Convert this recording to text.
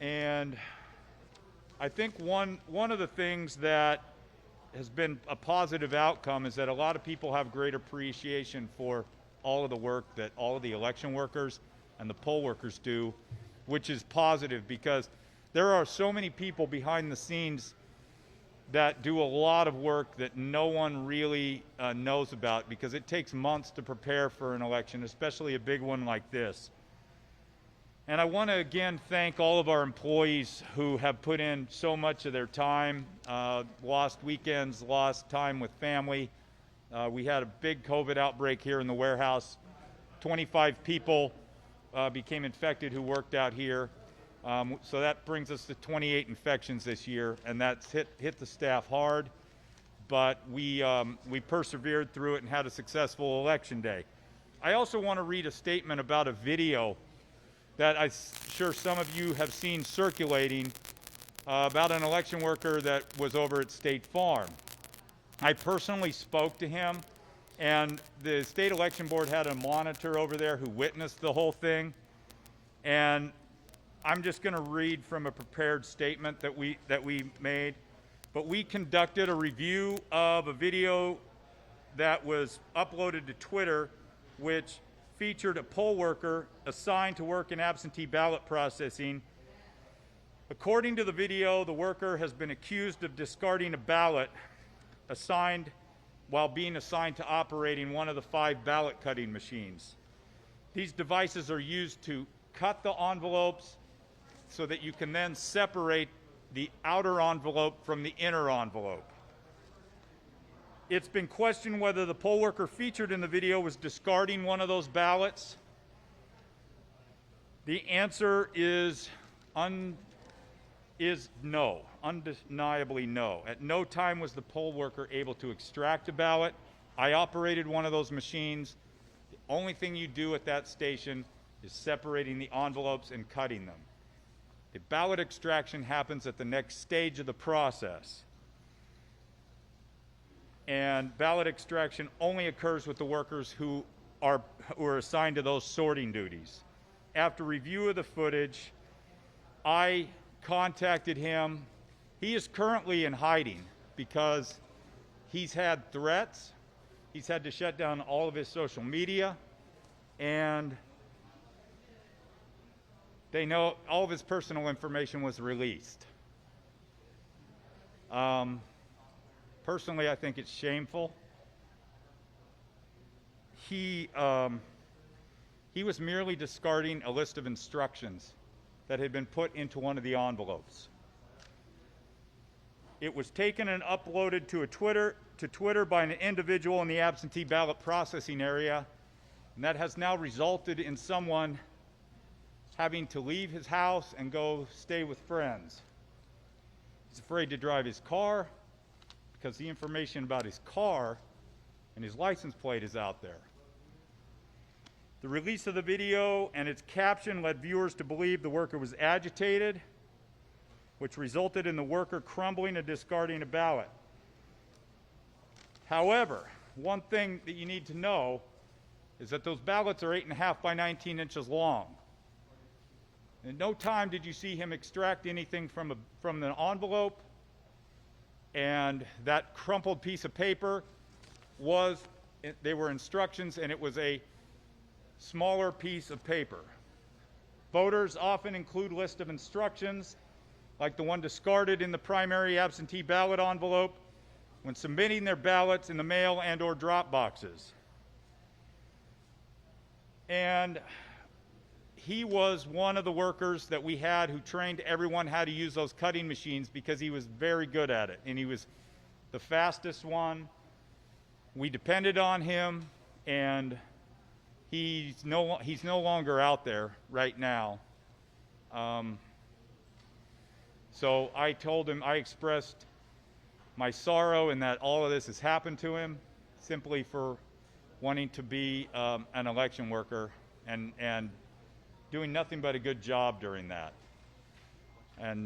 And I think one of the things that has been a positive outcome is that a lot of people have great appreciation for all of the work that all of the election workers and the poll workers do, which is positive because there are so many people behind the scenes that do a lot of work that no one really knows about, because it takes months to prepare for an election, especially a big one like this. And I want to again thank all of our employees who have put in so much of their time, lost weekends, lost time with family. We had a big COVID outbreak here in the warehouse. 25 people became infected who worked out here. So that brings us to 28 infections this year, and that's hit the staff hard. But we persevered through it and had a successful election day. I also want to read a statement about a video that I'm sure some of you have seen circulating about an election worker that was over at State Farm. I personally spoke to him, and the state election board had a monitor over there who witnessed the whole thing. And I'm just going to read from a prepared statement that we made. But we conducted a review of a video that was uploaded to Twitter, which featured a poll worker assigned to work in absentee ballot processing. According to the video, the worker has been accused of discarding a ballot while being assigned to operating one of the 5 ballot cutting machines. These devices are used to cut the envelopes so that you can then separate the outer envelope from the inner envelope. It's been questioned whether the poll worker featured in the video was discarding one of those ballots. The answer is no, undeniably no. At no time was the poll worker able to extract a ballot. I operated one of those machines. The only thing you do at that station is separating the envelopes and cutting them. The ballot extraction happens at the next stage of the process. And ballot extraction only occurs with the workers who are assigned to those sorting duties. After review of the footage, I contacted him. He is currently in hiding because he's had threats. He's had to shut down all of his social media, and they know all of his personal information was released. Personally, I think it's shameful. He was merely discarding a list of instructions that had been put into one of the envelopes. It was taken and uploaded to Twitter by an individual in the absentee ballot processing area, and that has now resulted in someone having to leave his house and go stay with friends. He's afraid to drive his car because the information about his car and his license plate is out there. The release of the video and its caption led viewers to believe the worker was agitated, which resulted in the worker crumbling and discarding a ballot. However, one thing that you need to know is that those ballots are 8.5 by 19 inches long. In no time did you see him extract anything from the envelope, and that crumpled piece of paper they were instructions, and it was a smaller piece of paper. Voters often include lists of instructions, like the one discarded in the primary absentee ballot envelope, when submitting their ballots in the mail and/or drop boxes. And he was one of the workers that we had who trained everyone how to use those cutting machines because he was very good at it, and he was the fastest one. We depended on him, and he's no longer out there right now. So I told him, I expressed my sorrow in that all of this has happened to him simply for wanting to be an election worker and doing nothing but a good job during that. And